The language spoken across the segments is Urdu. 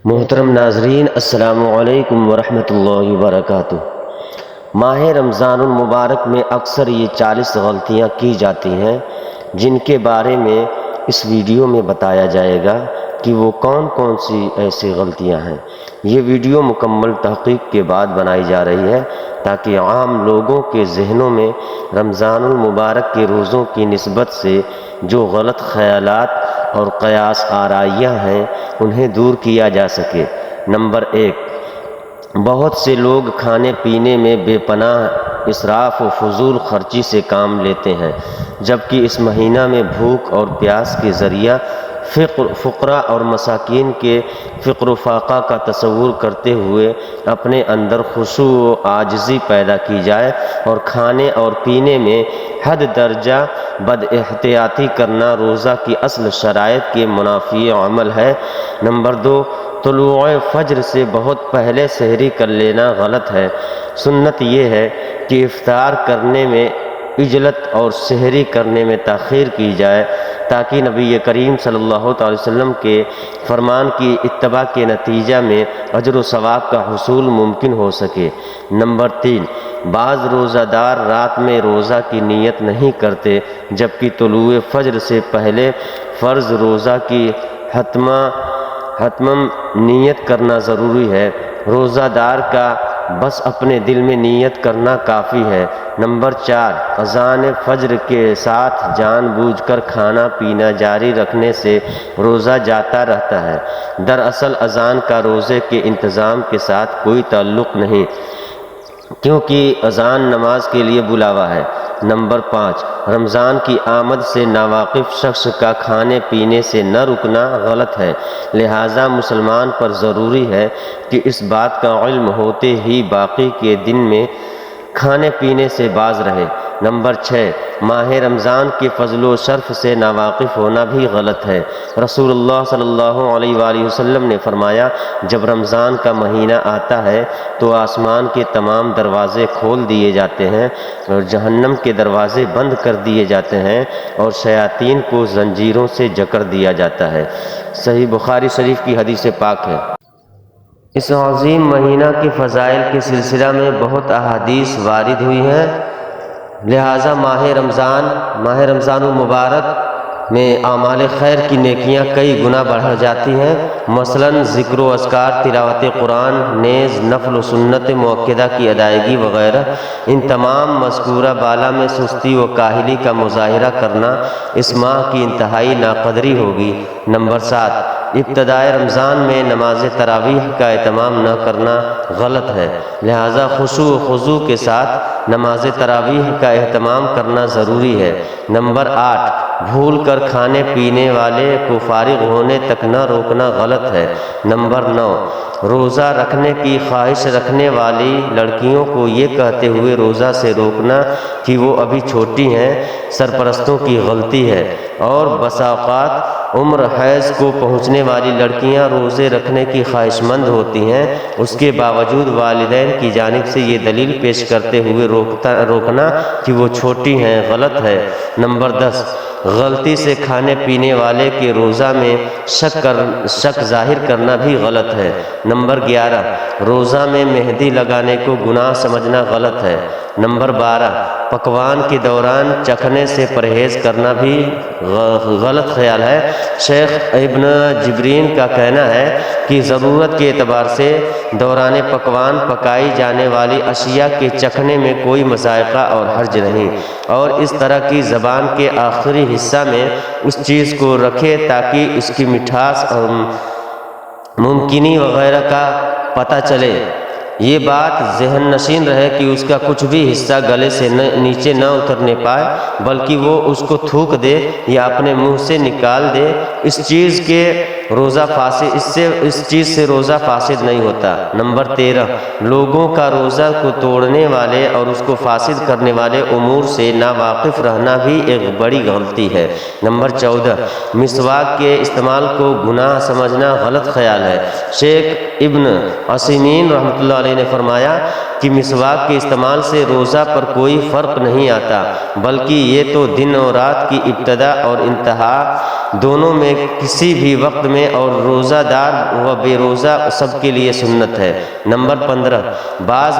محترم ناظرین، السلام علیکم ورحمۃ اللہ وبرکاتہ۔ ماہ رمضان المبارک میں اکثر یہ 40 غلطیاں کی جاتی ہیں جن کے بارے میں اس ویڈیو میں بتایا جائے گا کہ وہ کون کون سی ایسی غلطیاں ہیں۔ یہ ویڈیو مکمل تحقیق کے بعد بنائی جا رہی ہے تاکہ عام لوگوں کے ذہنوں میں رمضان المبارک کے روزوں کی نسبت سے جو غلط خیالات اور قیاس آرائیاں ہیں انہیں دور کیا جا سکے۔ نمبر 1، بہت سے لوگ کھانے پینے میں بے پناہ اسراف و فضول خرچی سے کام لیتے ہیں، جبکہ اس مہینہ میں بھوک اور پیاس کے ذریعہ فقراء اور مساکین کے فقر و فاقہ کا تصور کرتے ہوئے اپنے اندر خشوع و عاجزی پیدا کی جائے اور کھانے اور پینے میں حد درجہ بد احتیاطی کرنا روزہ کی اصل شرائط کے منافی عمل ہے۔ نمبر 2، طلوع فجر سے بہت پہلے سحری کر لینا غلط ہے۔ سنت یہ ہے کہ افطار کرنے میں عجلت اور سحری کرنے میں تاخیر کی جائے تاکہ نبی کریم صلی اللہ علیہ وسلم کے فرمان کی اتباع کے نتیجہ میں اجر و ثواب کا حصول ممکن ہو سکے۔ نمبر 3، بعض روزہ دار رات میں روزہ کی نیت نہیں کرتے جبکہ طلوع فجر سے پہلے فرض روزہ کی حتماً نیت کرنا ضروری ہے۔ روزہ دار کا بس اپنے دل میں نیت کرنا کافی ہے۔ نمبر 4، اذان فجر کے ساتھ جان بوجھ کر کھانا پینا جاری رکھنے سے روزہ جاتا رہتا ہے۔ دراصل اذان کا روزے کے انتظام کے ساتھ کوئی تعلق نہیں، کیونکہ اذان نماز کے لیے بلاوا ہے۔ نمبر 5، رمضان کی آمد سے ناواقف شخص کا کھانے پینے سے نہ رکنا غلط ہے، لہٰذا مسلمان پر ضروری ہے کہ اس بات کا علم ہوتے ہی باقی کے دن میں کھانے پینے سے باز رہے۔ نمبر 6، ماہ رمضان کے فضل و شرف سے ناواقف ہونا بھی غلط ہے۔ رسول اللہ صلی اللہ علیہ وآلہ وسلم نے فرمایا، جب رمضان کا مہینہ آتا ہے تو آسمان کے تمام دروازے کھول دیے جاتے ہیں اور جہنم کے دروازے بند کر دیے جاتے ہیں اور شیاطین کو زنجیروں سے جکڑ دیا جاتا ہے۔ صحیح بخاری شریف کی حدیث پاک ہے۔ اس عظیم مہینہ کے فضائل کے سلسلہ میں بہت احادیث وارد ہوئی ہیں، لہٰذا ماہ رمضان المبارک میں اعمال خیر کی نیکیاں کئی گنا بڑھ جاتی ہیں۔ مثلاً ذکر و اذکار، تلاوت قرآن، نیز نفل و سنت مؤکدہ کی ادائیگی وغیرہ، ان تمام مذکورہ بالا میں سستی و کاہلی کا مظاہرہ کرنا اس ماہ کی انتہائی ناقدری ہوگی۔ نمبر 7، ابتدائے رمضان میں نماز تراویح کا اہتمام نہ کرنا غلط ہے، لہٰذا خشوع و خضوع کے ساتھ نماز تراویح کا اہتمام کرنا ضروری ہے۔ نمبر 8، بھول کر کھانے پینے والے کو فارغ ہونے تک نہ روکنا غلط ہے۔ نمبر 9، روزہ رکھنے کی خواہش رکھنے والی لڑکیوں کو یہ کہتے ہوئے روزہ سے روکنا کہ وہ ابھی چھوٹی ہیں سرپرستوں کی غلطی ہے، اور بسا اوقات عمر حیض کو پہنچنے والی لڑکیاں روزے رکھنے کی خواہش مند ہوتی ہیں، اس کے باوجود والدین کی جانب سے یہ دلیل پیش کرتے ہوئے روکنا کہ وہ چھوٹی ہیں غلط ہے۔ نمبر 10، غلطی سے کھانے پینے والے کے روزہ میں شک ظاہر کرنا بھی غلط ہے۔ نمبر 11، روزہ میں مہندی لگانے کو گناہ سمجھنا غلط ہے۔ نمبر 12، پکوان کے دوران چکھنے سے پرہیز کرنا بھی غلط خیال ہے۔ شیخ ابن جبرین کا کہنا ہے کہ ضرورت کے اعتبار سے دوران پکوان پکائی جانے والی اشیاء کے چکھنے میں کوئی مذائقہ اور حرج نہیں، اور اس طرح کی زبان کے آخری حصہ میں اس چیز کو رکھے تاکہ اس کی مٹھاس اور ممکنی وغیرہ کا پتہ چلے۔ یہ بات ذہن نشین رہے کہ اس کا کچھ بھی حصہ گلے سے نیچے نہ اترنے پائے، بلکہ وہ اس کو تھوک دے یا اپنے منہ سے نکال دے۔ اس چیز سے روزہ فاسد نہیں ہوتا۔ نمبر 13، لوگوں کا روزہ کو توڑنے والے اور اس کو فاسد کرنے والے امور سے ناواقف رہنا بھی ایک بڑی غلطی ہے۔ نمبر 14، مسواک کے استعمال کو گناہ سمجھنا غلط خیال ہے۔ شیخ ابن عثیمین رحمۃ اللہ علیہ نے فرمایا کہ مسواک کے استعمال سے روزہ پر کوئی فرق نہیں آتا، بلکہ یہ تو دن اور رات کی ابتدا اور انتہا دونوں میں کسی بھی وقت میں اور روزہ دار و بے روزہ سب کے لیے سنت ہے۔ نمبر 15، بعض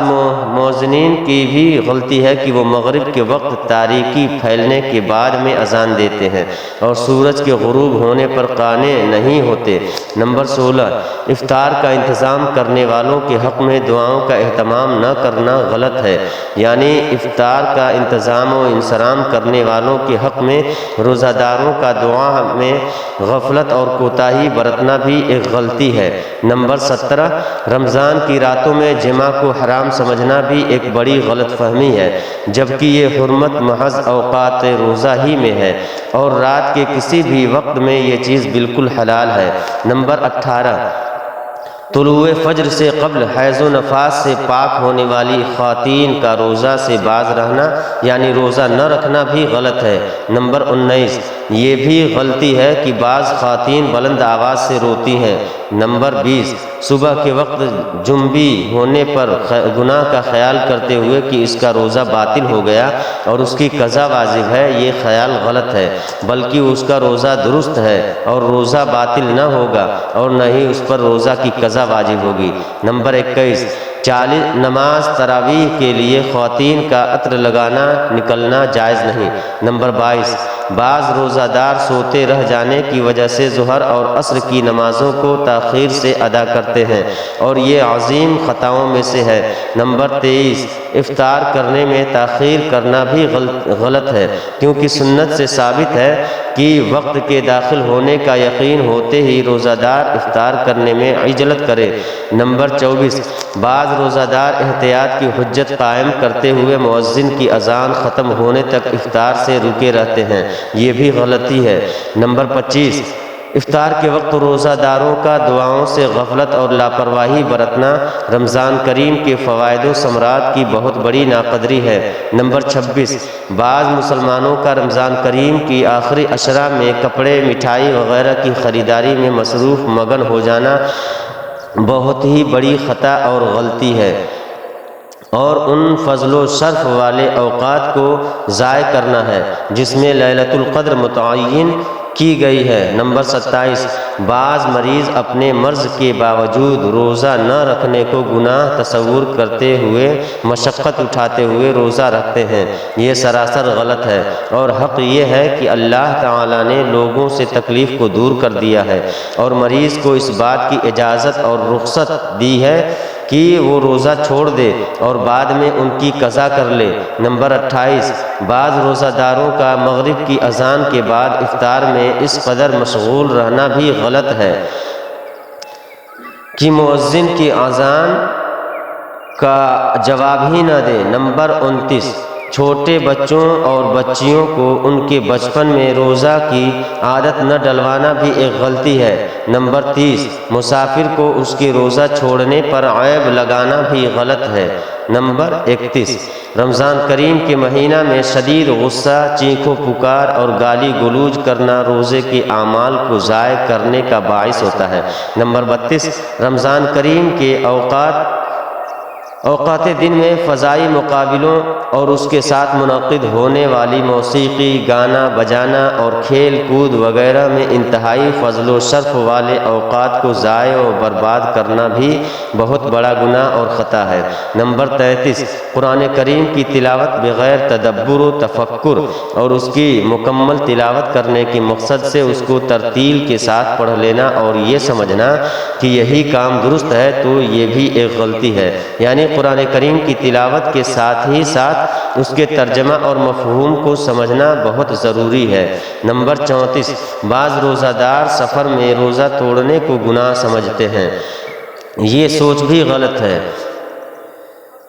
مؤذنین کی بھی غلطی ہے کہ وہ مغرب کے وقت تاریکی پھیلنے کے بعد میں اذان دیتے ہیں اور سورج کے غروب ہونے پر قانع نہیں ہوتے۔ نمبر 16، افطار کا انتظام کرنے والوں کے حق میں دعاؤں کا اہتمام نہ کرنا غلط ہے، یعنی افطار کا انتظام و انصرام کرنے والوں کے حق میں روزہ داروں کا دعا میں غفلت اور کوتاہی برتنا بھی ایک غلطی ہے۔ نمبر 17، رمضان کی راتوں میں جمعہ کو حرام سمجھنا بھی ایک بڑی غلط فہمی ہے، جبکہ یہ حرمت محض اوقات روزہ ہی میں ہے اور رات کے کسی بھی وقت میں یہ چیز بالکل حلال ہے۔ نمبر 18، طلوع فجر سے قبل حیض و نفاس سے پاک ہونے والی خواتین کا روزہ سے باز رہنا یعنی روزہ نہ رکھنا بھی غلط ہے۔ نمبر 19، یہ بھی غلطی ہے کہ بعض خواتین بلند آواز سے روتی ہیں۔ نمبر 20، صبح کے وقت جنبی ہونے پر گناہ کا خیال کرتے ہوئے کہ اس کا روزہ باطل ہو گیا اور اس کی قضا واجب ہے، یہ خیال غلط ہے، بلکہ اس کا روزہ درست ہے اور روزہ باطل نہ ہوگا اور نہ ہی اس پر روزہ کی قضا واجب ہوگی۔ نمبر 21، نماز تراویح کے لیے خواتین کا عطر لگانا نکلنا جائز نہیں۔ نمبر 22، بعض روزہ دار سوتے رہ جانے کی وجہ سے ظہر اور عصر کی نمازوں کو تاخیر سے ادا کرتے ہیں اور یہ عظیم خطاؤں میں سے ہے۔ نمبر 23، افطار کرنے میں تاخیر کرنا بھی غلط ہے، کیونکہ سنت سے ثابت ہے کہ وقت کے داخل ہونے کا یقین ہوتے ہی روزہ دار افطار کرنے میں عجلت کرے۔ نمبر 24، بعض روزہ دار احتیاط کی حجت قائم کرتے ہوئے مؤذن کی اذان ختم ہونے تک افطار سے رکے رہتے ہیں، یہ بھی غلطی ہے۔ نمبر 25، افطار کے وقت روزہ داروں کا دعاؤں سے غفلت اور لاپرواہی برتنا رمضان کریم کے فوائد و ثمرات کی بہت بڑی ناقدری ہے۔ نمبر 26، بعض مسلمانوں کا رمضان کریم کی آخری عشرہ میں کپڑے، مٹھائی وغیرہ کی خریداری میں مصروف مگن ہو جانا بہت ہی بڑی خطا اور غلطی ہے اور ان فضل و شرف والے اوقات کو ضائع کرنا ہے جس میں لیلۃ القدر متعین کی گئی ہے۔ نمبر 27، بعض مریض اپنے مرض کے باوجود روزہ نہ رکھنے کو گناہ تصور کرتے ہوئے مشقت اٹھاتے ہوئے روزہ رکھتے ہیں، یہ سراسر غلط ہے اور حق یہ ہے کہ اللہ تعالیٰ نے لوگوں سے تکلیف کو دور کر دیا ہے اور مریض کو اس بات کی اجازت اور رخصت دی ہے کہ وہ روزہ چھوڑ دے اور بعد میں ان کی قضا کر لے۔ نمبر 28، بعض روزہ داروں کا مغرب کی اذان کے بعد افطار میں اس قدر مشغول رہنا بھی غلط ہے کہ مؤذن کی اذان کا جواب ہی نہ دے۔ نمبر 29، چھوٹے بچوں اور بچیوں کو ان کے بچپن میں روزہ کی عادت نہ ڈلوانا بھی ایک غلطی ہے۔ نمبر 30، مسافر کو اس کے روزہ چھوڑنے پر عیب لگانا بھی غلط ہے۔ نمبر 31، رمضان کریم کے مہینہ میں شدید غصہ، چیخ و پکار اور گالی گلوچ کرنا روزے کے اعمال کو ضائع کرنے کا باعث ہوتا ہے۔ نمبر 32، رمضان کریم کے اوقات دن میں فضائی مقابلوں اور اس کے ساتھ منعقد ہونے والی موسیقی، گانا بجانا اور کھیل کود وغیرہ میں انتہائی فضل و شرف والے اوقات کو ضائع و برباد کرنا بھی بہت بڑا گناہ اور خطا ہے۔ نمبر 33، قرآن کریم کی تلاوت بغیر تدبر و تفکر اور اس کی مکمل تلاوت کرنے کے مقصد سے اس کو ترتیل کے ساتھ پڑھ لینا اور یہ سمجھنا کہ یہی کام درست ہے تو یہ بھی ایک غلطی ہے، یعنی قرآن کریم کی تلاوت کے ساتھ ہی ساتھ اس کے ترجمہ اور مفہوم کو سمجھنا بہت ضروری ہے۔ نمبر 34، بعض روزہ دار سفر میں روزہ توڑنے کو گناہ سمجھتے ہیں، یہ سوچ بھی غلط ہے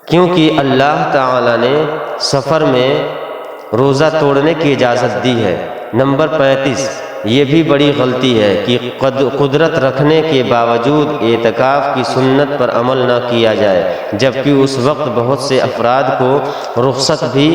کیونکہ اللہ تعالی نے سفر میں روزہ توڑنے کی اجازت دی ہے۔ نمبر 35، یہ بھی بڑی غلطی ہے کہ قدرت رکھنے کے باوجود اعتکاف کی سنت پر عمل نہ کیا جائے، جبکہ اس وقت بہت سے افراد کو رخصت بھی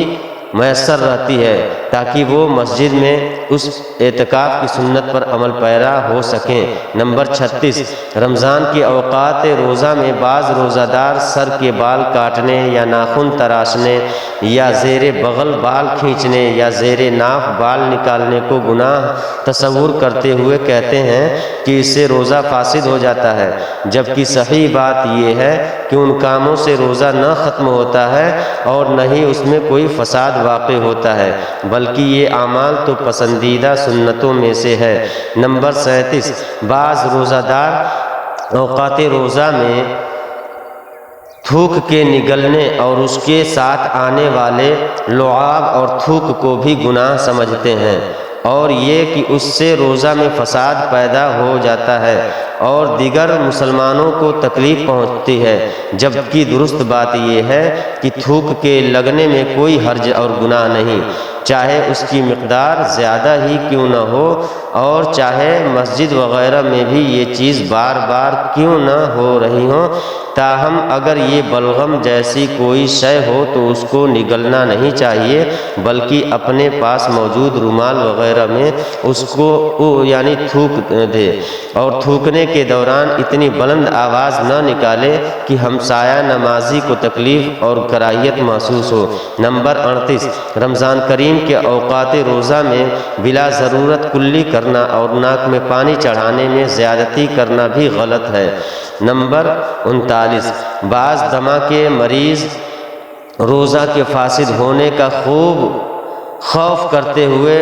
میسر رہتی ہے تاکہ وہ مسجد میں اس اعتکاف کی سنت پر عمل پیرا ہو سکیں۔ نمبر 36، رمضان کے اوقات روزہ میں بعض روزہ دار سر کے بال کاٹنے یا ناخن تراشنے یا زیر بغل بال کھینچنے یا زیر ناف بال نکالنے کو گناہ تصور کرتے ہوئے کہتے ہیں کہ اس سے روزہ فاسد ہو جاتا ہے، جبکہ صحیح بات یہ ہے کہ ان کاموں سے روزہ نہ ختم ہوتا ہے اور نہ ہی اس میں کوئی فساد واقع ہوتا ہے، بلکہ یہ اعمال تو پسندیدہ سنتوں میں سے ہے۔ نمبر 37، بعض روزہ دار اوقات روزہ میں تھوک کے نگلنے اور اس کے ساتھ آنے والے لعاب اور تھوک کو بھی گناہ سمجھتے ہیں، اور یہ کہ اس سے روزہ میں فساد پیدا ہو جاتا ہے اور دیگر مسلمانوں کو تکلیف پہنچتی ہے، جبکہ درست بات یہ ہے کہ تھوک کے لگنے میں کوئی حرج اور گناہ نہیں، چاہے اس کی مقدار زیادہ ہی کیوں نہ ہو اور چاہے مسجد وغیرہ میں بھی یہ چیز بار بار کیوں نہ ہو رہی ہوں۔ تاہم اگر یہ بلغم جیسی کوئی شے ہو تو اس کو نگلنا نہیں چاہیے، بلکہ اپنے پاس موجود رومال وغیرہ میں اس کو یعنی تھوک دے، اور تھوکنے کے دوران اتنی بلند آواز نہ نکالے کہ ہمسایہ نمازی کو تکلیف اور کراہیت محسوس ہو۔ نمبر 38، رمضان کریم کے اوقات روزہ میں بلا ضرورت کلی کرنا اور ناک میں پانی چڑھانے میں زیادتی کرنا بھی غلط ہے۔ نمبر 39، بعض دمہ کے مریض روزہ کے فاسد ہونے کا خوف کرتے ہوئے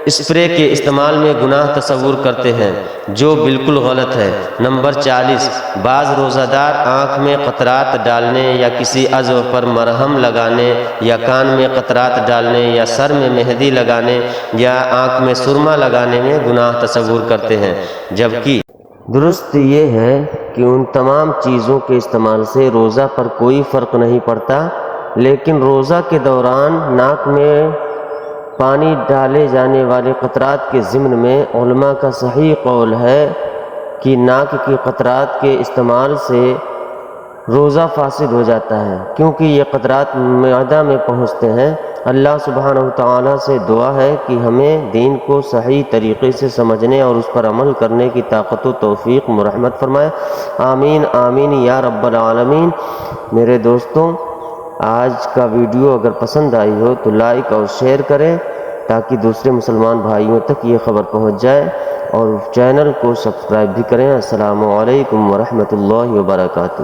اسپرے کے استعمال میں گناہ تصور کرتے ہیں، جو بالکل غلط ہے۔ نمبر 40، بعض روزہ دار آنکھ میں قطرات ڈالنے یا کسی عضو پر مرہم لگانے یا کان میں قطرات ڈالنے یا سر میں مہندی لگانے یا آنکھ میں سرما لگانے میں گناہ تصور کرتے ہیں، جبکہ درست یہ ہے کہ ان تمام چیزوں کے استعمال سے روزہ پر کوئی فرق نہیں پڑتا، لیکن روزہ کے دوران ناک میں پانی ڈالے جانے والے قطرات کے ضمن میں علماء کا صحیح قول ہے کہ ناک کے قطرات کے استعمال سے روزہ فاسد ہو جاتا ہے، کیونکہ یہ قطرات معدہ میں پہنچتے ہیں۔ اللہ سبحانہ وتعالی سے دعا ہے کہ ہمیں دین کو صحیح طریقے سے سمجھنے اور اس پر عمل کرنے کی طاقت و توفیق مرحمت فرمائے، آمین آمین یا رب العالمین۔ میرے دوستوں، آج کا ویڈیو اگر پسند آئی ہو تو لائک اور شیئر کریں تاکہ دوسرے مسلمان بھائیوں تک یہ خبر پہنچ جائے، اور چینل کو سبسکرائب بھی کریں۔ السلام علیکم ورحمۃ اللہ وبرکاتہ۔